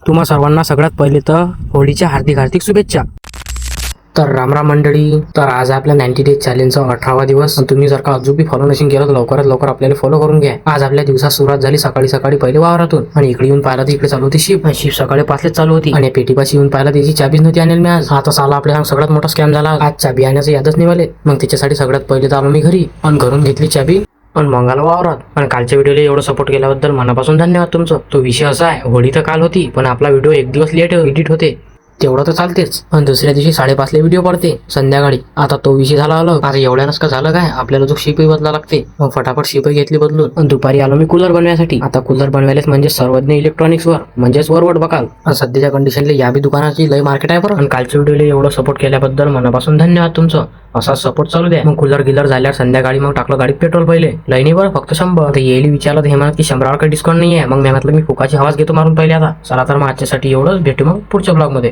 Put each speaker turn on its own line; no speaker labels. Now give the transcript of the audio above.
तुम्हा सर्वांना सगळ्यात पहिले तर होळीच्या हार्दिक हार्दिक शुभेच्छा. तर रामराम मंडळी. तर आज आपल्या 90 डेज चॅलेंजचा 18वा दिवस. तुम्ही जर का अजून फॉलो नसेल केलं तर लवकरात लवकर आपल्याला फॉलो करून घ्या. आज आपल्या दिवसात सुरुवात झाली सकाळी सकाळी पहिले वावरातून, आणि इकडे येऊन पाहिलं तर इकडे चालू होती शिप. शिप सकाळी 5 चालू होती, आणि पेटीपाशी येऊन पाहिलं त्याची चाबीच नव्हती आणेल मी आज. आता साला आपल्या सगळ्यात मोठा स्कॅम झाला. आज चाबी आणण्याचं यादच निघाले. मग त्याच्यासाठी सगळ्यात पहिले तर आलो मी घरी, आणि घरून घेतली चाबी पण मंगाला वावरात. आणि कालच्या व्हिडिओला एवढं सपोर्ट केल्याबद्दल मनापासून धन्यवाद तुमचं. तो विषय असा आहे, होळी तर काल होती पण आपला व्हिडिओ एक दिवस लेट एडिट होते, तेवढं तर चालतेच. पण दुसऱ्या दिवशी 5:30 व्हिडिओ पडते संध्याकाळी. आता तो विषय झाला अलग. आता एवढ्यानंच का झालं काय, आपल्याला जो शिपही बदला लागते. मग फटाफट शिपही घेतली बदलून, आणि दुपारी आलो मी कूलर बनवण्यासाठी. आता कूलर बनवायलाच म्हणजे सर्वज्ञ इलेक्ट्रॉनिक्स वर म्हणजेच वरवट बघाल. सध्याच्या कंडिशनला या बी दुकानाची लय मार्केट आहे बरं. आणि कालच्या व्हिडिओला एवढं सपोर्ट केल्याबद्दल मनापासून धन्यवाद तुमचं. असा सपोर्ट चालू द्या. मग कूलर गिलर झाल्यावर संध्याकाळी मग टाकलं गाडीत पेट्रोल. पहिले लय नाही बरं, फक्त 100. तर येईल विचारलं तर हे म्हणत की 100वर काही डिस्काउंट नाही आहे. मग मी म्हटलं मी फुकाची हवाच घेतो मारून पहिले. आता चला तर मग आजच्यासाठी एवढंच. भेटू मग पुढच्या ब्लॉग मध्ये.